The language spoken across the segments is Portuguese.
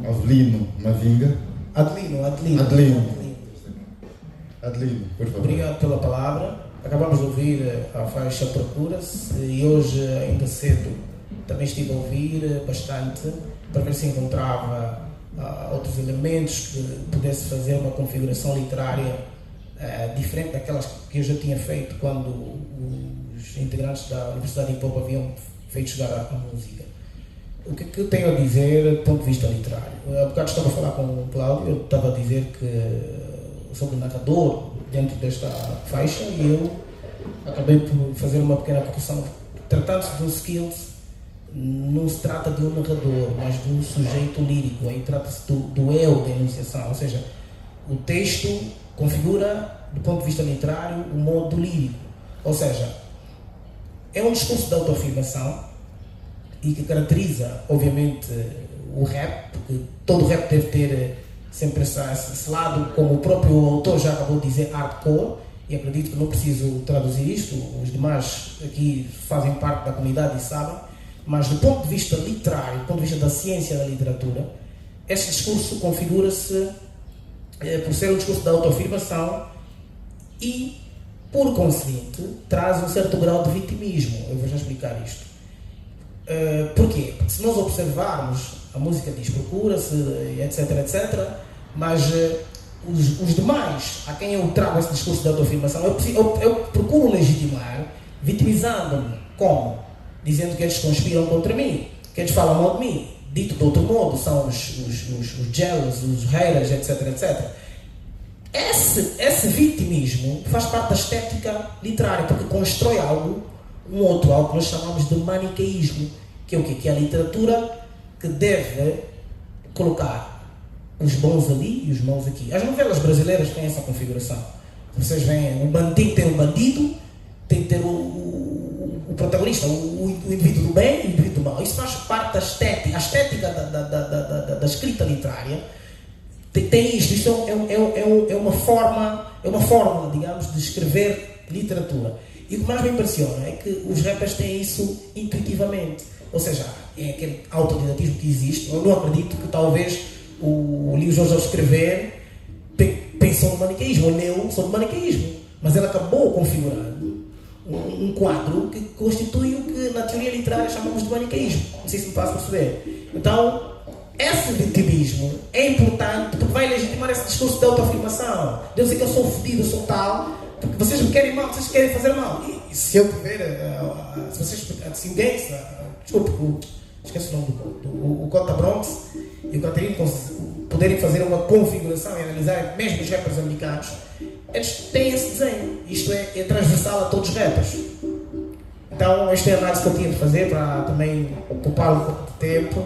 Avelino Mavinga. Adelino, por favor. obrigado pela palavra. Acabamos de ouvir a faixa Procura-se e hoje, ainda cedo, também estive a ouvir bastante para ver se encontrava outros elementos que pudesse fazer uma configuração literária diferente daquelas que eu já tinha feito quando os integrantes da Universidade de Hip-Hop haviam feito chegar à música. O que eu tenho a dizer do ponto de vista literário? Há bocado estava a falar com o Cláudio, eu estava a dizer que sobre o narrador dentro desta faixa e eu acabei por fazer uma pequena correção. Tratando-se de um skills, não se trata de um narrador, mas de um sujeito lírico. Aí trata-se do eu da enunciação, ou seja, o texto configura, do ponto de vista literário, o modo lírico. Ou seja, é um discurso de autoafirmação e que caracteriza, obviamente, o rap, porque todo rap deve ter sempre esse lado, como o próprio autor já acabou de dizer, hardcore, e acredito que não preciso traduzir isto, os demais aqui fazem parte da comunidade e sabem, mas do ponto de vista literário, do ponto de vista da ciência da literatura, este discurso configura-se por ser um discurso de autoafirmação e, por conseguinte, traz um certo grau de vitimismo. Eu vou já explicar isto. Porquê? Porque se nós observarmos, a música diz procura-se, etc, etc, mas os demais, a quem eu trago esse discurso de autoafirmação, eu procuro legitimar, vitimizando-me. Como? Dizendo que eles conspiram contra mim, que eles falam mal de mim. Dito de outro modo, são os jealous, os haters, etc, etc. Esse vitimismo faz parte da estética literária, porque constrói algo que nós chamamos de maniqueísmo, que é o quê? Que é a literatura que deve colocar os bons ali e os maus aqui. As novelas brasileiras têm essa configuração. Vocês veem, o bandido tem o bandido, tem que ter o protagonista, o indivíduo do bem e o indivíduo do mal. Isso faz parte da estética, a estética da escrita literária. Tem isto. Isto é uma fórmula, digamos, de escrever literatura. E o que mais me impressiona é que os rappers têm isso intuitivamente. Ou seja, é aquele autodidatismo que existe. Eu não acredito que talvez o Leo Jorge, ao escrever, pensou no maniqueísmo, ou leu sobre o maniqueísmo. Mas ele acabou configurando um quadro que constitui o que na teoria literária chamamos de maniqueísmo. Não sei se me faz perceber. Então, esse vitimismo é importante porque vai legitimar esse discurso de autoafirmação. De eu dizer que eu sou fodido, eu sou tal, porque vocês me querem mal, vocês querem fazer mal. E se eu tiver, se vocês, se ninguém, desculpe, esqueci o nome o Cota Bronx e o Catarino poderem fazer uma configuração e analisar mesmo os rappers americanos, eles têm esse desenho. Isto é transversal a todos os rappers. Então, esta é a análise que eu tinha de fazer para também ocupar um pouco de tempo.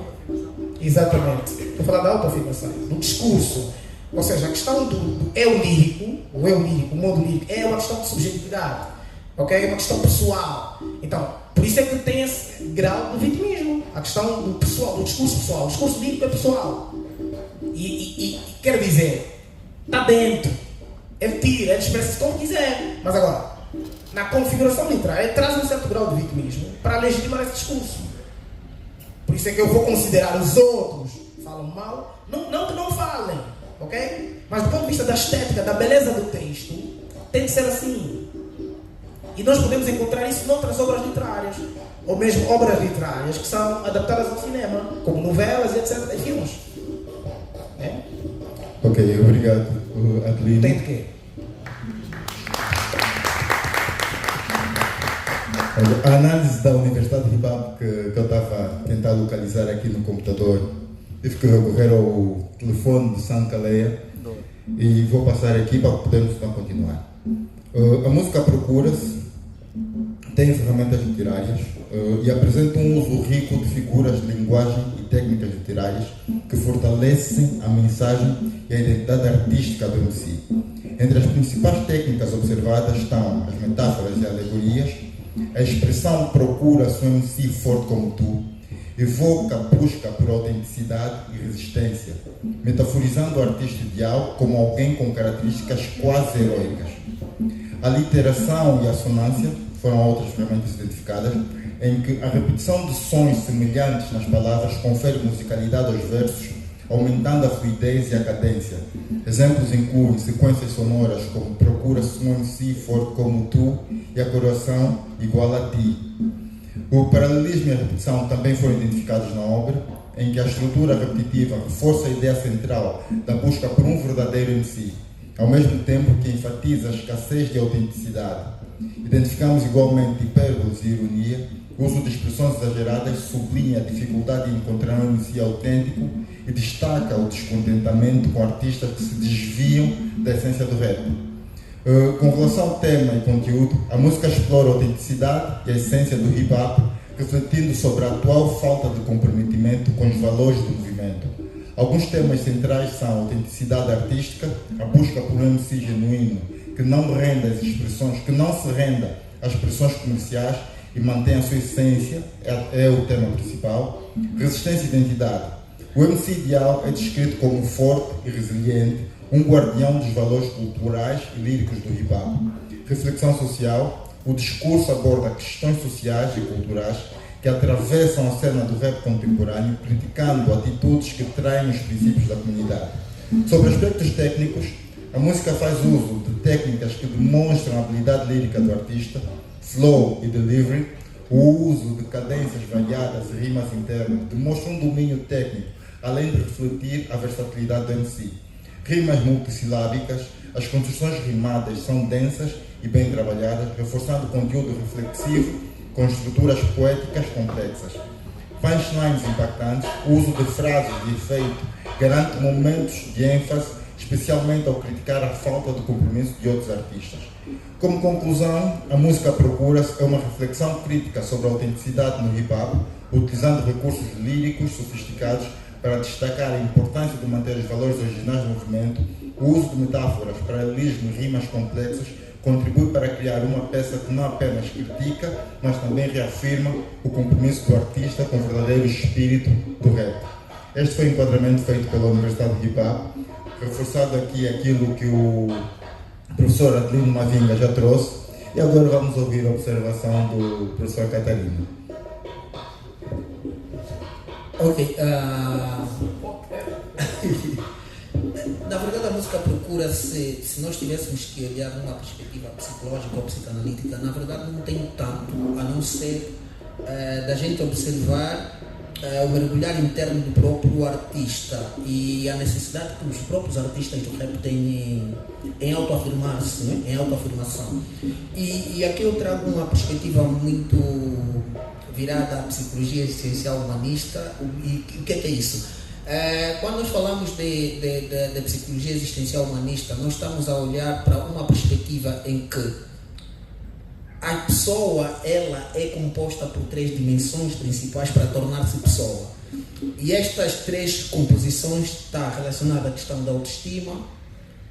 Exatamente. Estou a falar da autoafirmação, do discurso. Ou seja, a questão do eu lírico, o modo lírico, é uma questão de subjetividade. Ok? É uma questão pessoal. Então, por isso é que tem esse grau de vitimismo. A questão do pessoal, do discurso pessoal. O discurso lírico é pessoal. E quer dizer, está dentro. Ele tira, ele expressa-se como quiser. Mas agora, na configuração literária, ele traz um certo grau de vitimismo para legitimar esse discurso. Por isso é que eu vou considerar os outros que falam mal, não que não falem, ok? Mas do ponto de vista da estética, da beleza do texto, tem que ser assim. E nós podemos encontrar isso noutras obras literárias, ou mesmo obras literárias que são adaptadas ao cinema, como novelas, etc. e filmes. É? Ok, obrigado, Adelino. Tem de quê? A análise da Universidade de Hip-Hop que eu estava a tentar localizar aqui no computador, tive que recorrer ao telefone de Sankaleia e vou passar aqui para podermos então continuar. A música Procura-se tem ferramentas literárias e apresenta um uso rico de figuras de linguagem e técnicas literárias que fortalecem a mensagem e a identidade artística do MC. Entre as principais técnicas observadas estão as metáforas e alegorias. A expressão procura-se um MC forte como tu, evoca a busca por autenticidade e resistência, metaforizando o artista ideal como alguém com características quase heróicas. A literação e a assonância foram outras ferramentas identificadas, em que a repetição de sons semelhantes nas palavras confere musicalidade aos versos, aumentando a fluidez e a cadência. Exemplos incluem sequências sonoras como Procura-se um MC forte como tu e a coroação igual a ti. O paralelismo e a repetição também foram identificados na obra, em que a estrutura repetitiva reforça a ideia central da busca por um verdadeiro MC, ao mesmo tempo que enfatiza a escassez de autenticidade. Identificamos igualmente hipérboles e ironia. O uso de expressões exageradas sublinha a dificuldade de encontrar um MC autêntico e destaca o descontentamento com artistas que se desviam da essência do rap. Com relação ao tema e conteúdo, a música explora a autenticidade e a essência do hip-hop, refletindo sobre a atual falta de comprometimento com os valores do movimento. Alguns temas centrais são a autenticidade artística, a busca por um MC genuíno, que não renda às expressões, que não se renda às expressões comerciais e mantém a sua essência, é o tema principal. Resistência e identidade. O MC ideal é descrito como forte e resiliente, um guardião dos valores culturais e líricos do hip-hop. Reflexão social. O discurso aborda questões sociais e culturais que atravessam a cena do rap contemporâneo, criticando atitudes que traem os princípios da comunidade. Sobre aspectos técnicos, a música faz uso de técnicas que demonstram a habilidade lírica do artista, flow e delivery. O uso de cadências variadas e rimas internas demonstra um domínio técnico, além de refletir a versatilidade do MC. Rimas multissilábicas. As construções rimadas são densas e bem trabalhadas, reforçando o conteúdo reflexivo com estruturas poéticas complexas. Punchlines impactantes. O uso de frases de efeito garante momentos de ênfase, especialmente ao criticar a falta de compromisso de outros artistas. Como conclusão, a música Procura-se é uma reflexão crítica sobre a autenticidade no hip-hop, utilizando recursos líricos sofisticados para destacar a importância de manter os valores originais do movimento. O uso de metáforas, paralelismo e rimas complexas contribui para criar uma peça que não apenas critica, mas também reafirma o compromisso do artista com o verdadeiro espírito do rap. Este foi o enquadramento feito pela Universidade de Hip Hop, reforçado aqui aquilo que o professor Adelino Mavinga já trouxe, e agora vamos ouvir a observação do professor Catarina. Ok. Na verdade, a música Procura-se, se nós tivéssemos que olhar numa perspectiva psicológica ou psicanalítica, na verdade não tem tanto, a não ser da gente observar o mergulhar interno do próprio artista e a necessidade que os próprios artistas do rap têm em autoafirmar-se, né? Em autoafirmação. E aqui eu trago uma perspectiva muito virada à psicologia existencial humanista. E o que é isso? Quando nós falamos de psicologia existencial humanista, nós estamos a olhar para uma perspectiva em que a pessoa, ela é composta por 3 dimensões principais para tornar-se pessoa. E estas 3 composições estão relacionadas à questão da autoestima,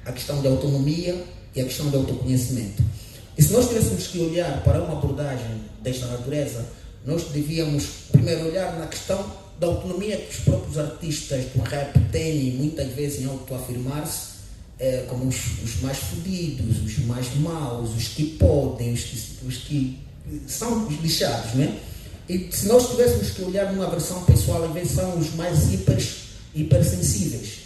à questão da autonomia e à questão do autoconhecimento. E se nós tivéssemos que olhar para uma abordagem desta natureza, nós devíamos primeiro olhar na questão da autonomia que os próprios artistas do rap têm, muitas vezes, em autoafirmar-se, como os mais fodidos, os mais maus, os que podem, os que são os lixados, né? E se nós tivéssemos que olhar numa versão pessoal, às vezes são os mais hipersensíveis,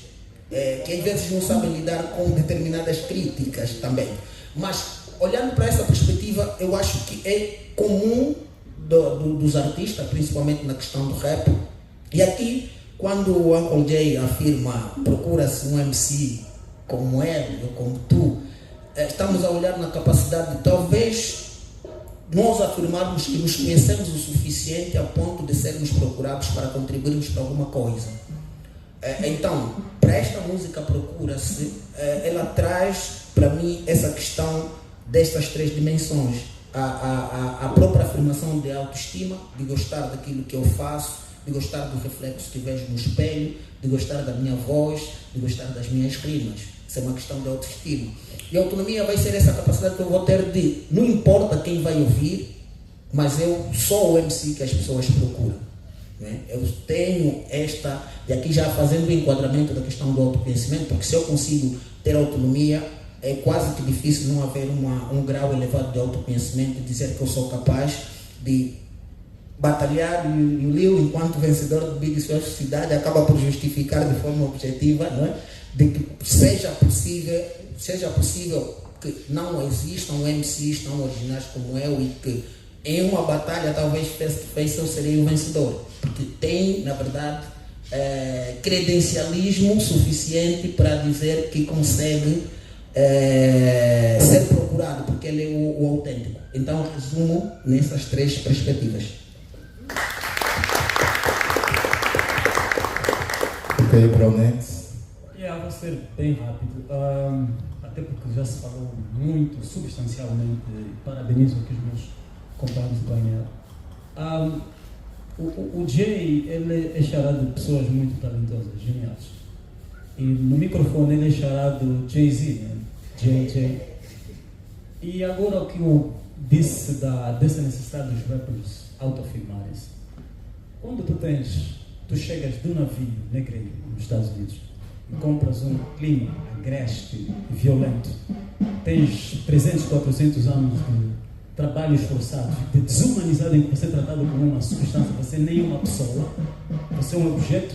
que às vezes não sabem lidar com determinadas críticas também. Mas, olhando para essa perspectiva, eu acho que é comum dos artistas, principalmente na questão do rap. E aqui, quando o Uncle Jay afirma procura-se um MC como ele ou como tu, estamos a olhar na capacidade de talvez nós afirmarmos que nos conhecemos o suficiente a ponto de sermos procurados para contribuirmos para alguma coisa. Então, para esta música Procura-se, ela traz para mim essa questão destas 3 dimensões. A própria afirmação de autoestima, de gostar daquilo que eu faço, de gostar do reflexo que vejo no espelho, de gostar da minha voz, de gostar das minhas rimas. Isso é uma questão de autoestima. E a autonomia vai ser essa capacidade que eu vou ter de, não importa quem vai ouvir, mas eu sou o MC que as pessoas procuram, né? Eu tenho esta, e aqui já fazendo o enquadramento da questão do autoconhecimento, porque se eu consigo ter autonomia, é quase que difícil não haver um grau elevado de autoconhecimento e dizer que eu sou capaz de batalhar e o Leo, enquanto vencedor de Big Sua Cidade, acaba por justificar de forma objetiva, não é? De que seja possível que não existam MCs tão originais como eu e que em uma batalha talvez face to face eu serei o vencedor, porque tem, na verdade, credencialismo suficiente para dizer que consegue ser procurado, porque ele é o autêntico. Então resumo nessas 3 perspectivas. Ok, Brownex. Vou ser bem rápido, até porque já se falou muito, substancialmente, parabenizo aqui os meus companheiros de painel. O Jay, ele é charado de pessoas muito talentosas, geniais. E no microfone ele é charado Jay-Z, né? JJ. E agora o que eu disse dessa necessidade dos rappers autoafirmarem-se. Quando tu chegas do navio negreiro nos Estados Unidos e compras um clima agreste e violento, tens 300, 400 anos de trabalho esforçado, de desumanizado em que você é tratado como uma substância, você nem uma pessoa, você é um objeto.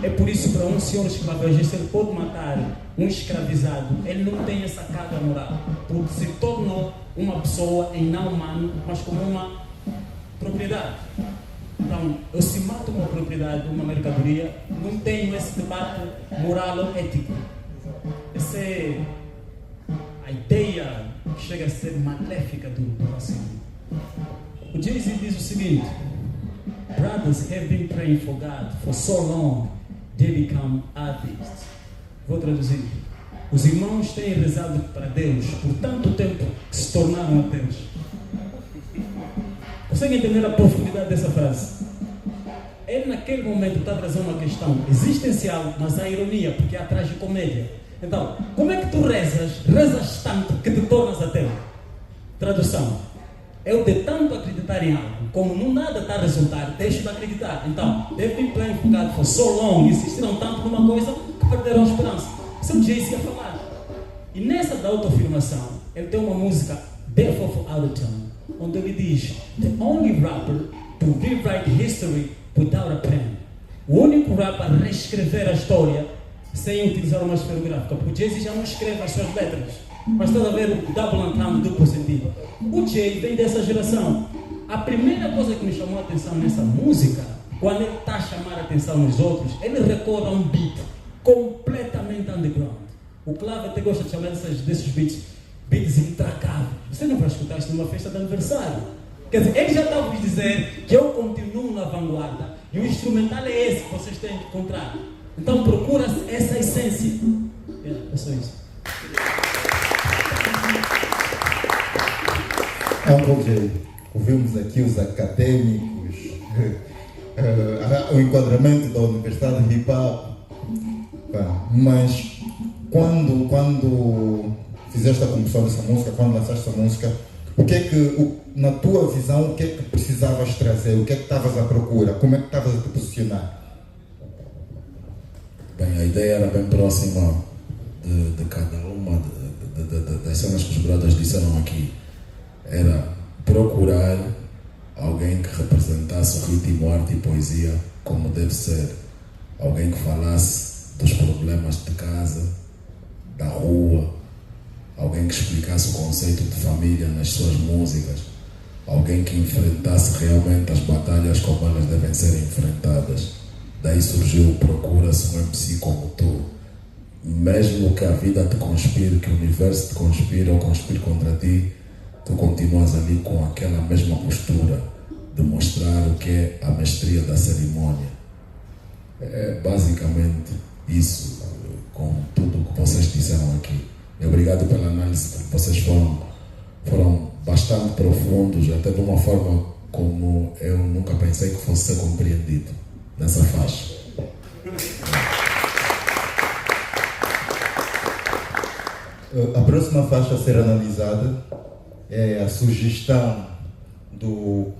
É por isso para um senhor escravagista ele pode matar um escravizado, ele não tem essa carga moral, porque se tornou uma pessoa em não humano, mas como uma propriedade. Então, eu se mato uma propriedade, uma mercadoria, não tenho esse debate moral ou ético. Essa é a ideia que chega a ser maléfica do racismo. O Jay-Z diz o seguinte: Brothers have been praying for God for so long, they become atheists. Vou traduzir. Os irmãos têm rezado para Deus por tanto tempo que se tornaram ateus. Consegue entender a profundidade dessa frase? Ele naquele momento está trazendo uma questão existencial, mas a ironia, porque é a tragicomédia. Então, como é que tu rezas tanto que te tornas ateu? Tradução: eu de tanto acreditar em algo, como não nada está a resultar, deixo de acreditar. Então, they've been playing for God for so long, insistiram tanto numa coisa que perderam a esperança. Isso é o Jay-Z a falar. E nessa da autoafirmação, ele tem uma música, Death of Autotune, onde ele diz: The only rapper to rewrite history without a pen. O único rapper a reescrever a história sem utilizar uma esferográfica, porque o Jay-Z já não escreve as suas letras. Mas estás a ver o double entendre, duplo sentido. O Jay vem dessa geração. A primeira coisa que me chamou a atenção nessa música, quando ele está a chamar a atenção nos outros, ele recorre a um beat completamente underground. O Clave até gosta de chamar desses beats intracáveis. Você não vai escutar isto numa festa de aniversário. Quer dizer, ele já está a vos dizer que eu continuo na vanguarda. E o instrumental é esse que vocês têm que encontrar. Então procura essa essência. É só isso. Uncle Jay, ouvimos aqui os acadêmicos, o enquadramento da Universidade de Hip Hop, mas quando fizeste a composição dessa música, quando lançaste essa música, o que é que, na tua visão, o que é que precisavas trazer, o que é que estavas à procura, como é que estavas a te posicionar? Bem, a ideia era bem próxima de cada uma das cenas que os brothers disseram aqui. Era procurar alguém que representasse o ritmo, arte e poesia como deve ser. Alguém que falasse dos problemas de casa, da rua. Alguém que explicasse o conceito de família nas suas músicas. Alguém que enfrentasse realmente as batalhas como elas devem ser enfrentadas. Daí surgiu procura-se um MC como tu. Mesmo que a vida te conspire, que o universo te conspire ou conspire contra ti, tu continuas ali com aquela mesma postura de mostrar o que é a mestria da cerimônia. É basicamente isso, com tudo o que vocês disseram aqui. E obrigado pela análise, porque vocês foram bastante profundos, até de uma forma como eu nunca pensei que fosse ser compreendido nessa faixa. A próxima faixa a ser analisada é a sugestão do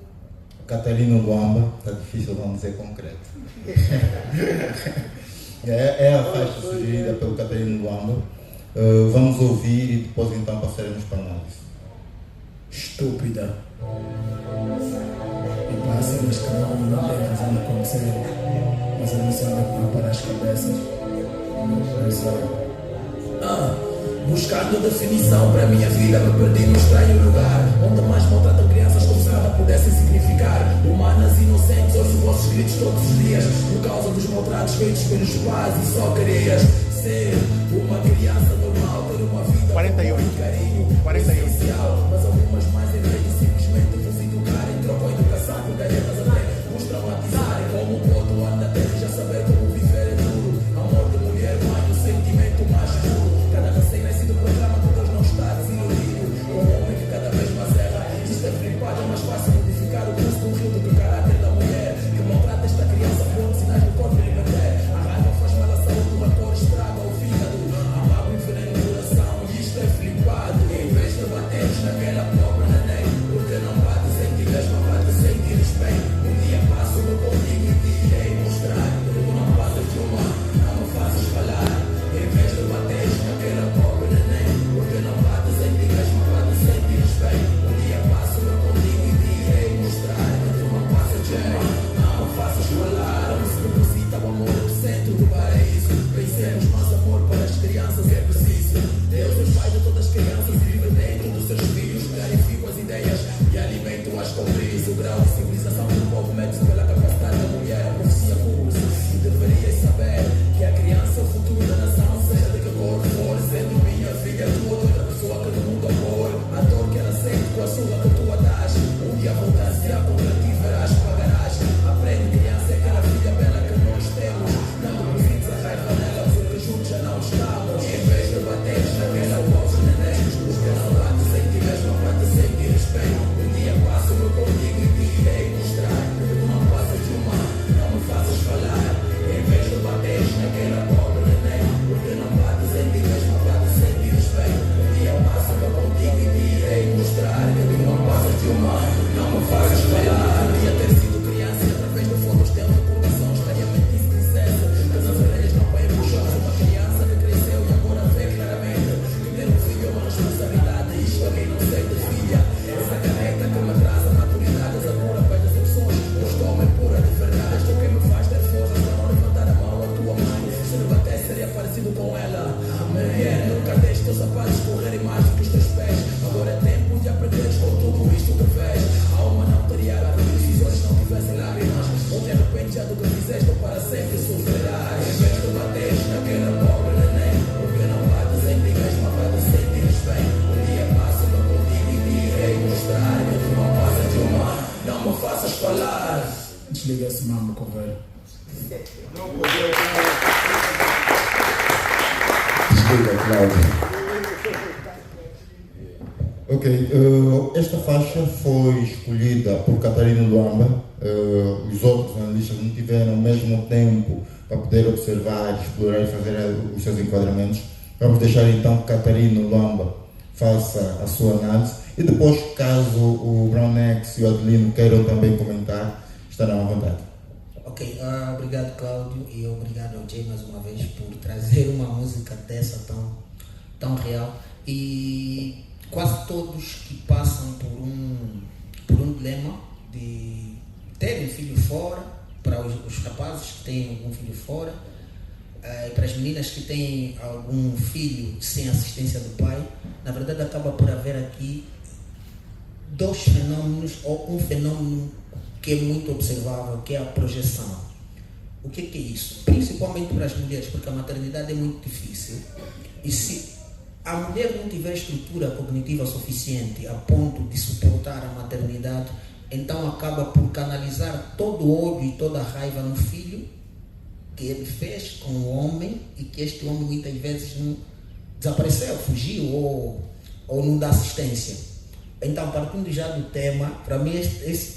Catarino Luamba. Está difícil não dizer concreto. É a faixa sugerida pelo Catarino Luamba. Vamos ouvir e depois então passaremos para a análise. Estúpida. E passa. cenas que não têm razão de acontecer, mas a missão é preparar as cabeças. Buscando definição para minha vida, me perdi num estranho lugar onde mais maltratam crianças como se nada pudessem significar. Humanas inocentes, ouço vossos gritos todos os dias por causa dos maltratos feitos pelos pais e só querias ser uma criança normal, ter uma vida 48. com carinho, 48. essencial. Mas algumas mais em vez de simplesmente vos educarem, trocam a educação por galhetas até vos traumatizarem. Como pode o ano da terra já saber como viver é duro. Amor de mulher, mãe, o sentimento mais puro. Cada recém-nascido programa que Deus não está desiludido. Com um homem que cada vez mais erra. Isto é flipado, é mais fácil modificar o curso do rio do que o caráter da mulher. Que maltrata esta criança por sinais do corpo e bater. A raiva faz mal à saúde, o ator estraga o fígado. Apaga o enveneno no coração e isto é flipado. Em vez de bateres naquela pobre neném, porque não bates em ti mesmo, bates em ti bem. Um dia passo eu contigo e te irei mostrar que tu não passas de uma, não me fazes falar. Em vez de bateres naquela pobre neném, porque não bates em ti mesmo, bates em ti bem. Um dia passo eu contigo e te irei mostrar que tu não passas de uma, não me fazes falar. Onde se deposita o amor no centro do paraíso. Pensemos nosso amor para as crianças é preciso. Deus é o pai de todas as crianças e vive dentro dos seus filhos. Clarifico as ideias e alimento-as com brilho. O grau de civilização do povo mede-se pela capacidade da mulher. A profecia curso e deverias saber que a criança, o futuro da nação, seja de que cor for, sendo minha filha tua, outra pessoa que no mundo amor. A dor que ela sente com a sua que tu a dás. Um dia voltar-se-á contra ti, verás, pagarás. Aprende, criança, é aquela filha bela que nós temos. Não deposites a raiva nela, porque juntos já não estamos. Em vez de bateres naquela pobre neném, porque não bates em ti mesmo, bates em ti bem. Um dia passo eu contigo e te irei mostrar que tu não passas de uma, não me fazes falar. Em vez de bateres naquela pobre neném, porque não bates em ti mesmo, bates em ti bem. Um dia passo eu contigo e te irei mostrar que tu não passas de uma, não me fazes falar. Podia ter sido criança e através de fotos tenho recordação, estranhamente disse princesa. Mas as orelhas não põem puxar uma criança que cresceu e agora vê claramente que ter um filho é uma responsabilidade. Isto a quem não sente filha. Essa caneta que me traz a maturidade, a cura para as decepções. Este homem pura de verdade, estou quem me faz ter força para não levantar a mão à tua mãe. Se lhe bater seria parecido com ela. Mulher, nunca deixes teus sapatos correrem mais do que os teus pés. Agora é tempo de aprenderes com tudo isto que vês. A alma não teria arco-íris se os olhos não tivessem lágrimas. Ou de repente já do que fizeste ou para sempre sofrerás. Em vez de bateres naquela pobre neném, porque não bates em ti mesmo, bates em ti bem. Um dia passo eu contigo e te irei mostrar que tu não passas de uma, não me faças falar. Desliga esse mambo, coveiro. Desliga, Cláudio. Ok, esta faixa foi escolhida por Catarina Luamba. Os outros analistas não tiveram o mesmo tempo para poder observar, explorar e fazer os seus enquadramentos. Vamos deixar então que Catarina Luamba faça a sua análise e depois, caso o Brown X e o Adelino queiram também comentar, estarão à vontade. Ok, obrigado Cláudio e obrigado ao Jay mais uma vez por trazer uma música dessa tão real. E quase todos que passam por um dilema de terem filho fora, para os rapazes que têm algum filho fora, para as meninas que têm algum filho sem assistência do pai, na verdade acaba por haver aqui dois fenômenos, ou um fenômeno que é muito observável, que é a projeção. O que é isso? Principalmente para as mulheres, porque a maternidade é muito difícil. E se a mulher não tiver estrutura cognitiva suficiente a ponto de suportar a maternidade, então acaba por canalizar todo o ódio e toda a raiva no filho que ele fez com o homem e que este homem muitas vezes não desapareceu, fugiu ou não dá assistência. Então, partindo já do tema, para mim este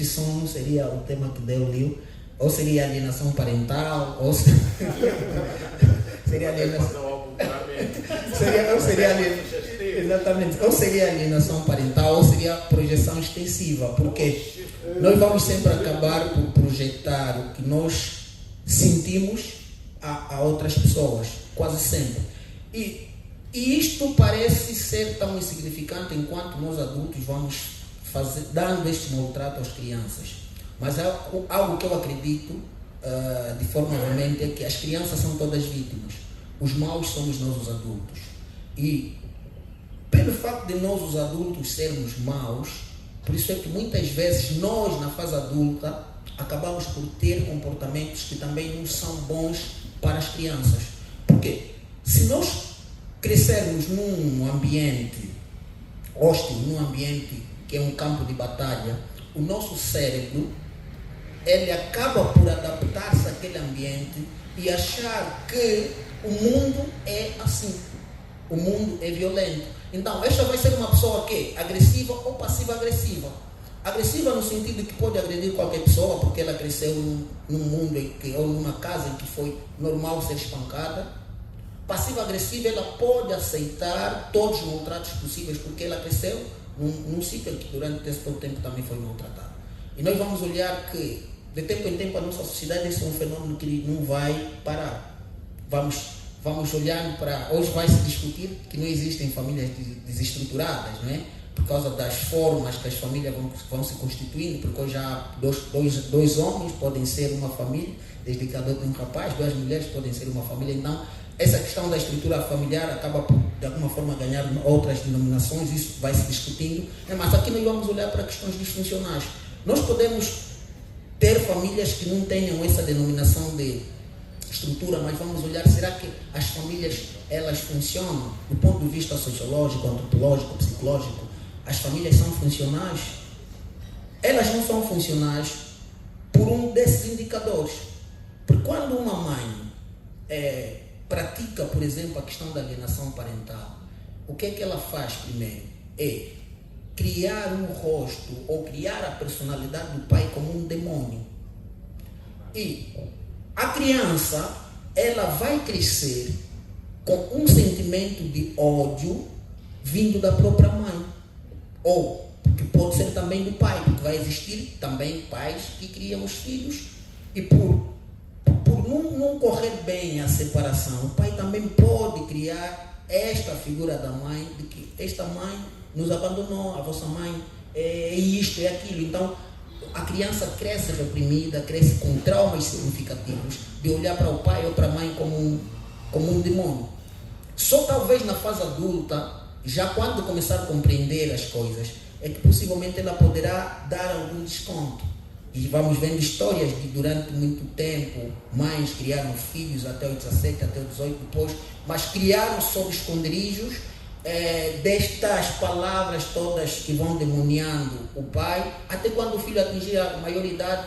som não seria o tema que deu Leo, ou seria alienação parental, ou seria alienação. Exatamente, ou seria alienação parental, ou seria projeção extensiva, porque nós vamos sempre acabar por projetar o que nós sentimos a outras pessoas, quase sempre. E isto parece ser tão insignificante enquanto nós adultos vamos dando este maltrato às crianças. Mas algo que eu acredito de forma veemente é que as crianças são todas vítimas. Os maus somos nós os adultos. E pelo facto de nós os adultos sermos maus, por isso é que muitas vezes nós na fase adulta acabamos por ter comportamentos que também não são bons para as crianças. Por quê? Se nós crescermos num ambiente hostil, num ambiente que é um campo de batalha, o nosso cérebro ele acaba por adaptar-se àquele ambiente e achar que o mundo é assim, o mundo é violento. Então, esta vai ser uma pessoa que é agressiva ou passiva-agressiva. Agressiva no sentido de que pode agredir qualquer pessoa porque ela cresceu num mundo ou numa casa em que foi normal ser espancada. Passiva-agressiva, ela pode aceitar todos os maltratos possíveis porque ela cresceu num sítio que durante esse todo tempo também foi maltratado. E nós vamos olhar que de tempo em tempo a nossa sociedade esse é um fenômeno que não vai parar. Vamos olhando para... Hoje vai se discutir que não existem famílias desestruturadas, não é? Por causa das formas que as famílias vão se constituindo, porque hoje já dois homens podem ser uma família, desde que cada um rapaz, 2 mulheres podem ser uma família. Então, essa questão da estrutura familiar acaba por, de alguma forma, ganhar outras denominações, isso vai se discutindo. Mas aqui nós vamos olhar para questões disfuncionais. Nós podemos ter famílias que não tenham essa denominação de estrutura, mas vamos olhar, será que as famílias, elas funcionam do ponto de vista sociológico, antropológico, psicológico? As famílias são funcionais? Elas não são funcionais por um desses indicadores. Porque quando uma mãe pratica, por exemplo, a questão da alienação parental, o que é que ela faz primeiro? É criar um rosto ou criar a personalidade do pai como um demônio. E a criança, ela vai crescer com um sentimento de ódio vindo da própria mãe. Ou que pode ser também do pai, porque vai existir também pais que criam os filhos e por não correr bem a separação, o pai também pode criar esta figura da mãe, de que esta mãe nos abandonou, a vossa mãe é isto, é aquilo. Então, a criança cresce reprimida, cresce com traumas significativos de olhar para o pai ou para a mãe como um demônio. Só talvez na fase adulta, já quando começar a compreender as coisas, é que possivelmente ela poderá dar algum desconto. E vamos vendo histórias de durante muito tempo, mães criaram filhos até os 17, até os 18 depois, mas criaram sob esconderijos destas palavras todas que vão demoniando o pai, até quando o filho atingir a maioridade,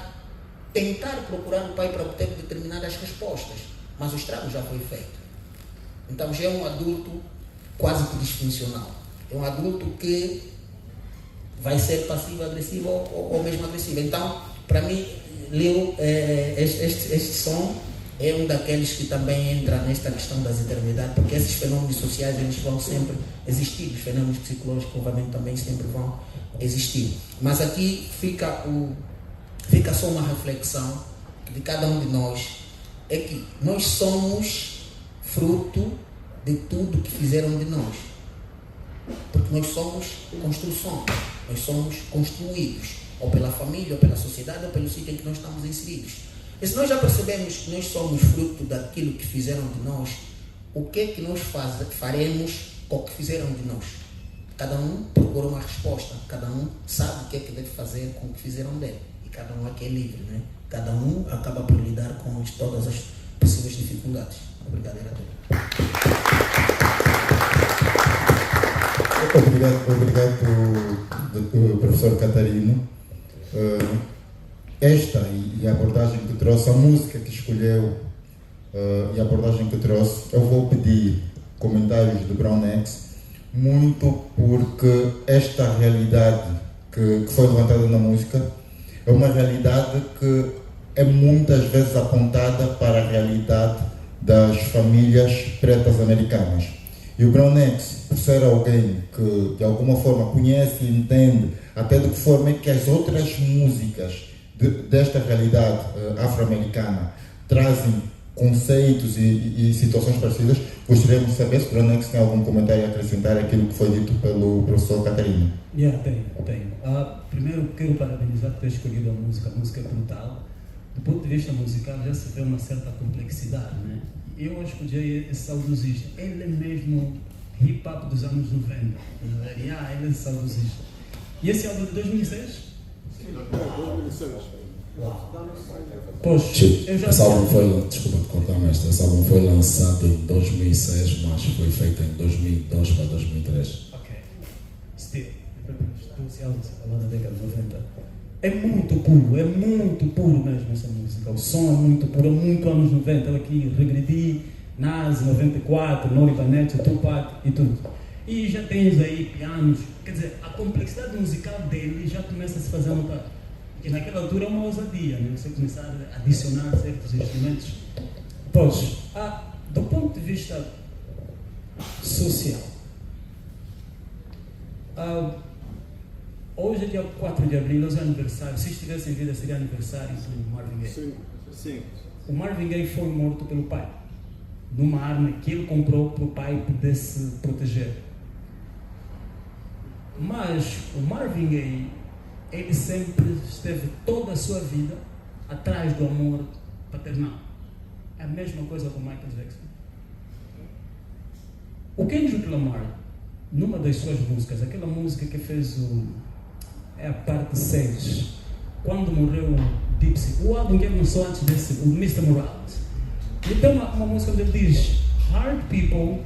tentar procurar o pai para obter determinadas respostas, mas o estrago já foi feito. Então já é um adulto quase que disfuncional. É um adulto que vai ser passivo-agressivo ou mesmo agressivo. Então, para mim, Leo, este som é um daqueles que também entra nesta questão das eternidades, porque esses fenômenos sociais eles vão sempre existir, os fenômenos psicológicos provavelmente também sempre vão existir. Mas aqui fica só uma reflexão de cada um de nós, é que nós somos fruto de tudo que fizeram de nós. Porque nós somos construção, nós somos construídos, ou pela família, ou pela sociedade, ou pelo sítio em que nós estamos inseridos. E se nós já percebemos que nós somos fruto daquilo que fizeram de nós, o que é que nós faremos com o que fizeram de nós? Cada um procura uma resposta, cada um sabe o que é que deve fazer com o que fizeram dele. E cada um aqui é livre, né? Cada um acaba por lidar com todas as possíveis dificuldades. Obrigado a todos. Obrigado, professor Catarino. Esta e a abordagem que trouxe, a música que escolheu e a abordagem que trouxe, eu vou pedir comentários do Brown X, muito porque esta realidade que foi levantada na música é uma realidade que é muitas vezes apontada para a realidade das famílias pretas americanas. E o Brown X, por ser alguém que de alguma forma conhece e entende até de que forma é que as outras músicas desta realidade afro-americana trazem conceitos e situações parecidas. Gostaríamos de saber se o Pronex tem algum comentário a acrescentar aquilo que foi dito pelo professor Catarina. Tenho. Primeiro quero parabenizar por ter escolhido a música é brutal. Do ponto de vista musical já se vê uma certa complexidade, né? Eu acho que o Jay é saudosista, ele é mesmo hip hop dos anos 90, ele é saudosista. E esse álbum de 2006? Sim, 2006. Poxa, eu já esse álbum foi, desculpa te contar, mestre, esse álbum foi lançado em 2006, mas foi feito em 2002 para 2003. Ok. Still, esse álbum se falou da década de 90. É muito puro mesmo essa música. O som é muito puro, é muito anos 90. Eu aqui regredi, Nas, 94, Nori Banete, Tupac e tudo. E já tens aí pianos, quer dizer, a complexidade musical dele já começa a se fazer notar. Porque naquela altura é uma ousadia, né? Você começar a adicionar certos instrumentos. Pois, do ponto de vista social, hoje é dia 4 de abril, hoje é aniversário. Se estivesse em vida, seria aniversário do Marvin Gaye. Sim. O Marvin Gaye foi morto pelo pai, numa arma que ele comprou para o pai poder se proteger. Mas o Marvin Gaye, ele sempre esteve toda a sua vida atrás do amor paternal. É a mesma coisa com Michael Jackson. O Kendrick Lamar, numa das suas músicas, aquela música que fez a parte 6, quando morreu o Dipsy, o álbum que ele lançou antes desse, o Mr. Morales, ele tem uma música onde ele diz hard people,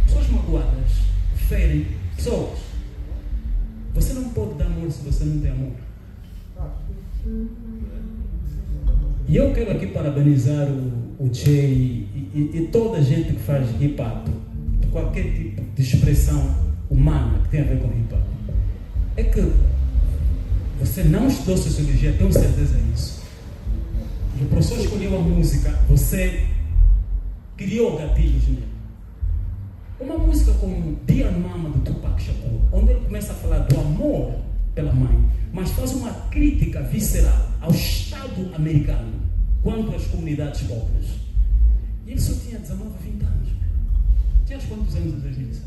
pessoas magoadas, ferem pessoas. Você não pode dar amor se você não tem amor. E eu quero aqui parabenizar o Jay e toda a gente que faz hip hop, qualquer tipo de expressão humana que tem a ver com hip hop. É que você não estudou sociologia, tenho certeza disso. O professor escolheu a música, você criou gatilhos nele. Uma música como Dear Mama do Tupac Shakur, onde ele começa a falar do amor pela mãe, mas faz uma crítica visceral ao Estado americano quanto às comunidades pobres. E ele só tinha 19, 20 anos. Tinha quantos anos em 2006?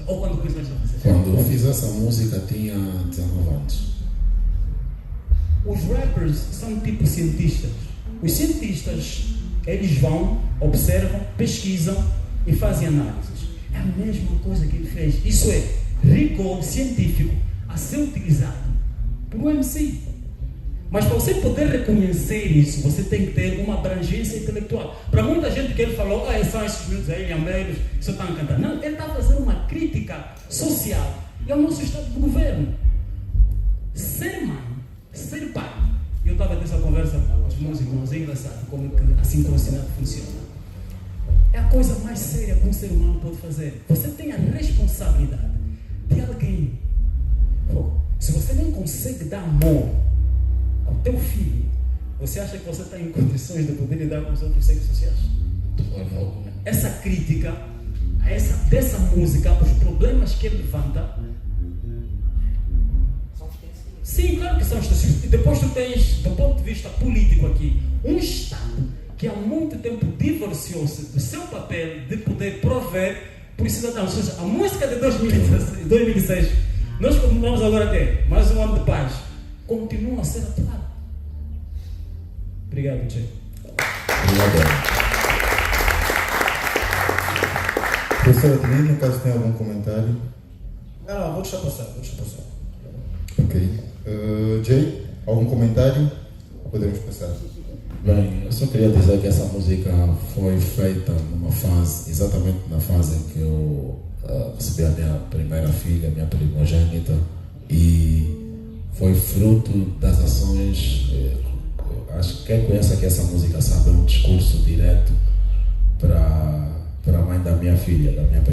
Ou quando começou a fazer? Quando eu fiz essa música tinha 19 anos. Os rappers são tipo cientistas. Os cientistas, eles vão, observam, pesquisam e fazem análises. É a mesma coisa que ele fez. Isso é rigor científico a ser utilizado por um MC. Mas para você poder reconhecer isso, você tem que ter uma abrangência intelectual. Para muita gente que ele falou, são esses miúdos aí, lhambeiros, que só estão a cantar. Não, ele está fazendo uma crítica social e ao nosso estado de governo. Ser mãe, ser pai. Eu estava nessa conversa com os meus irmãos, é engraçado como que a sincronicidade funciona. É a coisa mais séria que um ser humano pode fazer. Você tem a responsabilidade de alguém. Se você nem consegue dar amor ao teu filho, você acha que você está em condições de poder lidar com os outros seres sociais? Essa crítica, dessa música, os problemas que ele levanta, sim, claro que são específicos. E depois tu tens, do ponto de vista político aqui, um Estado que há muito tempo divorciou-se do seu papel de poder prover por cidadãos. Ou seja, a música de 2006, nós vamos agora ter mais um ano de paz, continua a ser atuada. Obrigado, Tchê. Obrigado. Professora Tini, no caso tem algum comentário? Não, vou deixar passar. Ok. Jay, algum comentário? Podemos passar. Bem, eu só queria dizer que essa música foi feita numa fase, exatamente na fase em que eu recebi a minha primeira filha, minha primogênita, e foi fruto das ações. Acho que quem conhece aqui essa música sabe, é um discurso direto para a mãe da minha filha, da minha